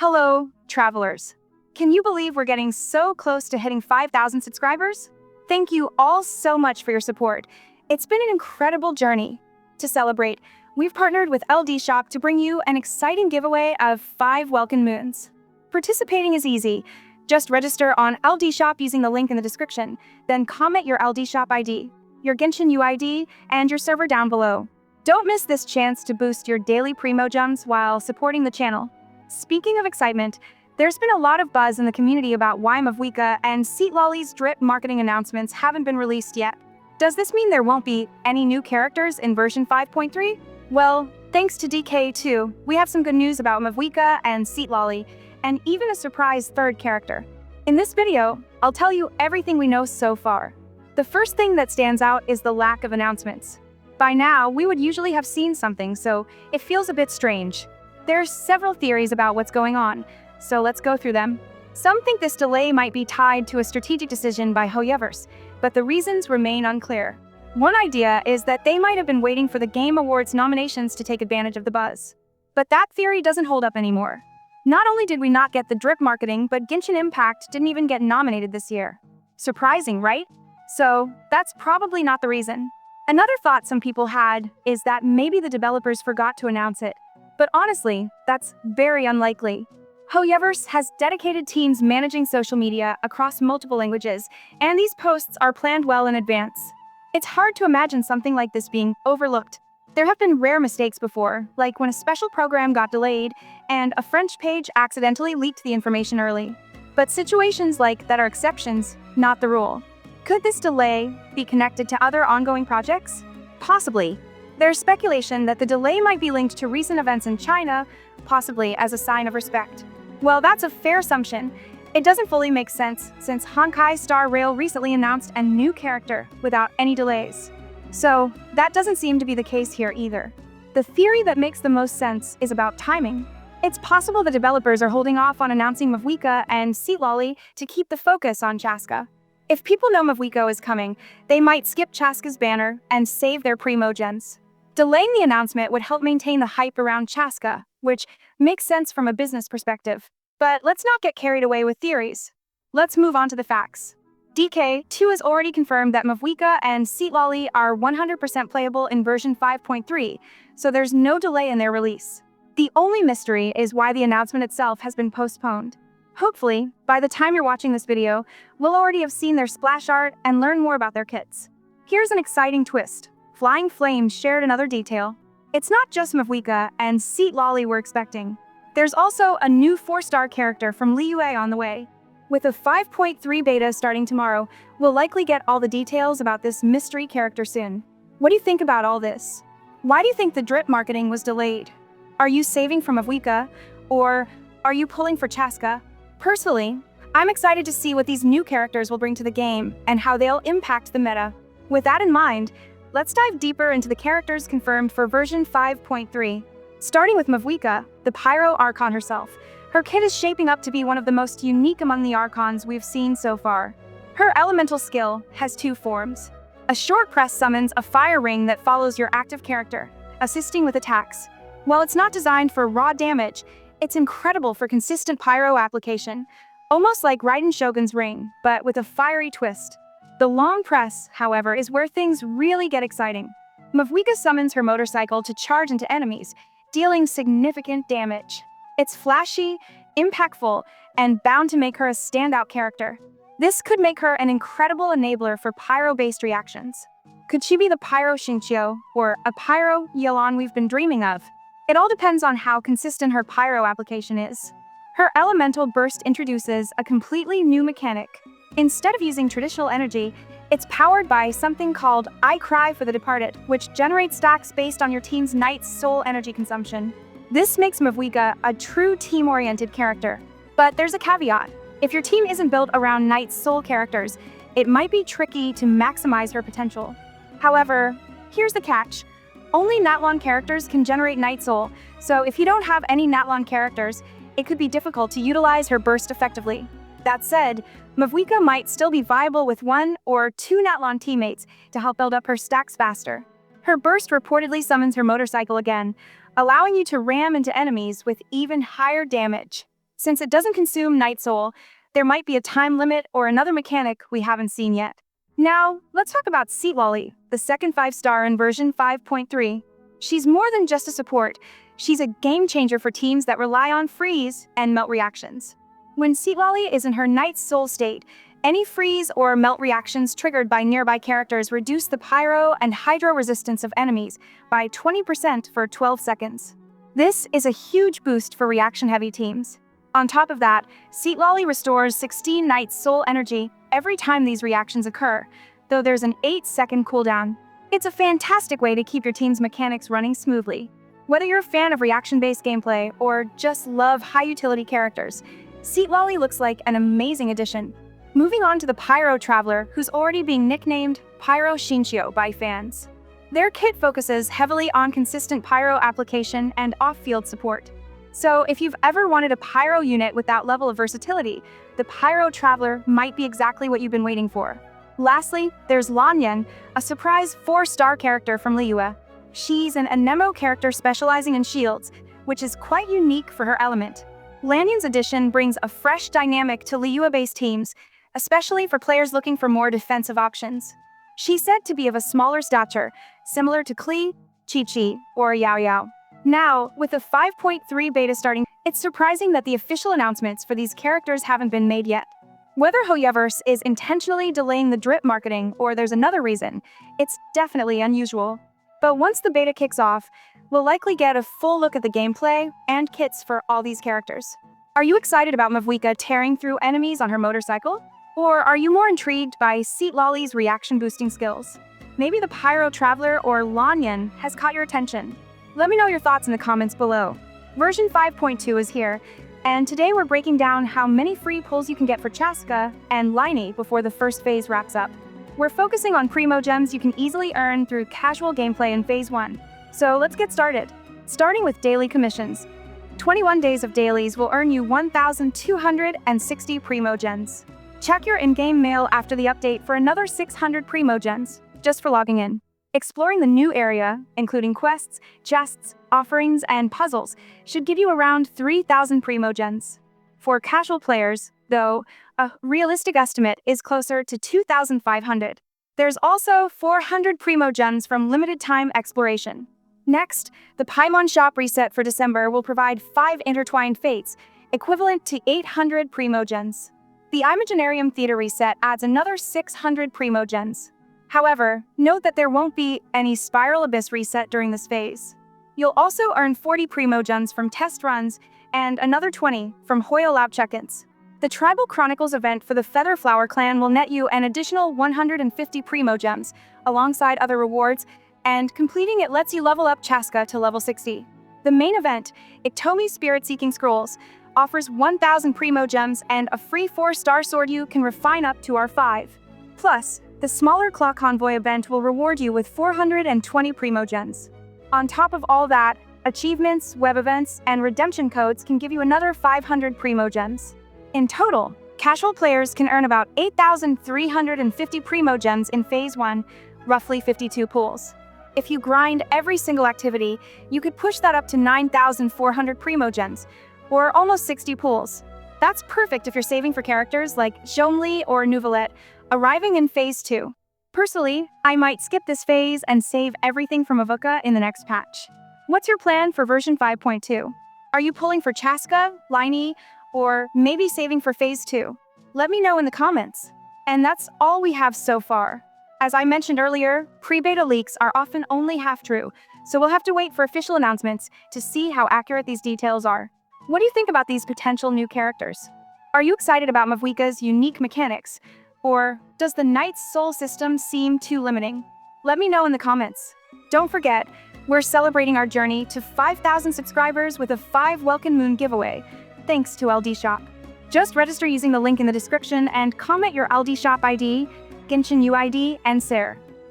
Hello, travelers. Can you believe we're getting so close to hitting 5,000 subscribers? Thank you all so much for your support. It's been an incredible journey. To celebrate, we've partnered with LD Shop to bring you an exciting giveaway of 5 Welcome Moons. Participating is easy. Just register on LD Shop using the link in the description, then comment your LD Shop ID, your Genshin UID, and your server down below. Don't miss this chance to boost your daily Primo Gems while supporting the channel. Speaking of excitement, there's been a lot of buzz in the community about why Mavuika and Citlali's drip marketing announcements haven't been released yet. Does this mean there won't be any new characters in version 5.3? Well, thanks to DK2, we have some good news about Mavuika and Citlali, and even a surprise third character. In this video, I'll tell you everything we know so far. The first thing that stands out is the lack of announcements. By now, we would usually have seen something, so it feels a bit strange. There's several theories about what's going on, so let's go through them. Some think this delay might be tied to a strategic decision by ImpactVerse, but the reasons remain unclear. One idea is that they might have been waiting for the Game Awards nominations to take advantage of the buzz. But that theory doesn't hold up anymore. Not only did we not get the drip marketing, but Genshin Impact didn't even get nominated this year. Surprising, right? So that's probably not the reason. Another thought some people had is that maybe the developers forgot to announce it. But honestly, that's very unlikely. ImpactVerse has dedicated teams managing social media across multiple languages, and these posts are planned well in advance. It's hard to imagine something like this being overlooked. There have been rare mistakes before, like when a special program got delayed and a French page accidentally leaked the information early. But situations like that are exceptions, not the rule. Could this delay be connected to other ongoing projects? Possibly. There's speculation that the delay might be linked to recent events in China, possibly as a sign of respect. Well, that's a fair assumption. It doesn't fully make sense since Honkai Star Rail recently announced a new character without any delays. So that doesn't seem to be the case here either. The theory that makes the most sense is about timing. It's possible the developers are holding off on announcing Mavuika and Citlali to keep the focus on Chasca. If people know Mavuika is coming, they might skip Chasca's banner and save their Primo Gems. Delaying the announcement would help maintain the hype around Chasca, which makes sense from a business perspective. But let's not get carried away with theories. Let's move on to the facts. DK2 has already confirmed that Mavuika and Citlali are 100% playable in version 5.3, so there's no delay in their release. The only mystery is why the announcement itself has been postponed. Hopefully, by the time you're watching this video, we'll already have seen their splash art and learn more about their kits. Here's an exciting twist. Flying Flames shared another detail. It's not just Mavuika and Citlali we're expecting. There's also a new 4-star character from Liyue on the way. With a 5.3 beta starting tomorrow, we'll likely get all the details about this mystery character soon. What do you think about all this? Why do you think the drip marketing was delayed? Are you saving for Mavuika, or are you pulling for Chasca? Personally, I'm excited to see what these new characters will bring to the game and how they'll impact the meta. With that in mind, let's dive deeper into the characters confirmed for version 5.3. Starting with Mavuika, the Pyro Archon herself. Her kit is shaping up to be one of the most unique among the Archons we've seen so far. Her elemental skill has 2 forms. A short press summons a fire ring that follows your active character, assisting with attacks. While it's not designed for raw damage, it's incredible for consistent pyro application, almost like Raiden Shogun's ring, but with a fiery twist. The long press, however, is where things really get exciting. Mavuika summons her motorcycle to charge into enemies, dealing significant damage. It's flashy, impactful, and bound to make her a standout character. This could make her an incredible enabler for pyro-based reactions. Could she be the Pyro Xingqiu, or a Pyro Xilonen we've been dreaming of? It all depends on how consistent her pyro application is. Her elemental burst introduces a completely new mechanic. Instead of using traditional energy, it's powered by something called I Cry for the Departed, which generates stacks based on your team's Knight's soul energy consumption. This makes Mavuika a true team-oriented character. But there's a caveat. If your team isn't built around Knight's soul characters, it might be tricky to maximize her potential. However, here's the catch. Only natlan characters can generate Knight Soul, so if you don't have any natlan characters, it could be difficult to utilize her burst effectively. That said, Mavuika might still be viable with 1 or 2 natlan teammates to help build up her stacks faster. Her burst reportedly summons her motorcycle again, allowing you to ram into enemies with even higher damage. Since it doesn't consume Night Soul, there might be a time limit or another mechanic we haven't seen yet. Now, let's talk about Citlali, the second 5-star in version 5.3. She's more than just a support. She's a game changer for teams that rely on freeze and melt reactions. When Citlali is in her Night Soul state, any freeze or melt reactions triggered by nearby characters reduce the pyro and hydro resistance of enemies by 20% for 12 seconds. This is a huge boost for reaction-heavy teams. On top of that, Citlali restores 16 Night Soul energy every time these reactions occur, though there's an 8-second cooldown. It's a fantastic way to keep your team's mechanics running smoothly. Whether you're a fan of reaction-based gameplay or just love high-utility characters, Citlali looks like an amazing addition. Moving on to the Pyro Traveler, who's already being nicknamed Pyro Shinshio by fans. Their kit focuses heavily on consistent pyro application and off-field support. So if you've ever wanted a pyro unit with that level of versatility, the Pyro Traveler might be exactly what you've been waiting for. Lastly, there's Lanyan, a surprise 4-star character from Liyue. She's an Anemo character specializing in shields, which is quite unique for her element. Lanyan's addition brings a fresh dynamic to Liyue-based teams, especially for players looking for more defensive options. She's said to be of a smaller stature, similar to Klee, Chi-Chi, or Yao Yao. Now, with a 5.3 beta starting, it's surprising that the official announcements for these characters haven't been made yet. Whether ImpactVerse is intentionally delaying the drip marketing or there's another reason, it's definitely unusual. But once the beta kicks off, we'll likely get a full look at the gameplay and kits for all these characters. Are you excited about Mavuika tearing through enemies on her motorcycle? Or are you more intrigued by Citlali's reaction-boosting skills? Maybe the Pyro Traveler or Lanyan has caught your attention. Let me know your thoughts in the comments below. Version 5.2 is here, and today we're breaking down how many free pulls you can get for Chasca and Liney before the first phase wraps up. We're focusing on Primo Gems you can easily earn through casual gameplay in Phase 1. So let's get started. Starting with daily commissions. 21 days of dailies will earn you 1,260 Primo Gems. Check your in-game mail after the update for another 600 Primo Gems, just for logging in. Exploring the new area, including quests, chests, offerings, and puzzles, should give you around 3,000 Primo Gems. For casual players, though, a realistic estimate is closer to 2,500. There's also 400 Primo Gems from limited-time exploration. Next, the Paimon shop reset for December will provide 5 intertwined fates, equivalent to 800 Primo Gems. The Imaginarium Theater reset adds another 600 Primo Gems. However, note that there won't be any Spiral Abyss reset during this phase. You'll also earn 40 Primo Gems from test runs and another 20 from Hoyo Lab check-ins. The Tribal Chronicles event for the Featherflower clan will net you an additional 150 Primo Gems, alongside other rewards, and completing it lets you level up Chasca to level 60. The main event, Iktomi's Spirit-Seeking Scrolls, offers 1,000 Primo Gems and a free 4-star sword you can refine up to R5. Plus, the smaller Claw Convoy event will reward you with 420 Primo Gems. On top of all that, achievements, web events, and redemption codes can give you another 500 Primo Gems. In total, casual players can earn about 8,350 Primo Gems in Phase 1, roughly 52 pools. If you grind every single activity, you could push that up to 9,400 Primo Gems, or almost 60 pools. That's perfect if you're saving for characters like Zhongli or Nouvelette, arriving in Phase 2. Personally, I might skip this phase and save everything from Mavuika in the next patch. What's your plan for version 5.2? Are you pulling for Chasca, Liney, or maybe saving for Phase 2? Let me know in the comments. And that's all we have so far. As I mentioned earlier, pre-beta leaks are often only half true, so we'll have to wait for official announcements to see how accurate these details are. What do you think about these potential new characters? Are you excited about Mavuika's unique mechanics? Or does the Night Soul system seem too limiting? Let me know in the comments. Don't forget, we're celebrating our journey to 5,000 subscribers with a 5 Welcome Moon giveaway, thanks to LD Shop. Just register using the link in the description and comment your LD Shop ID, Genshin UID, and SARE.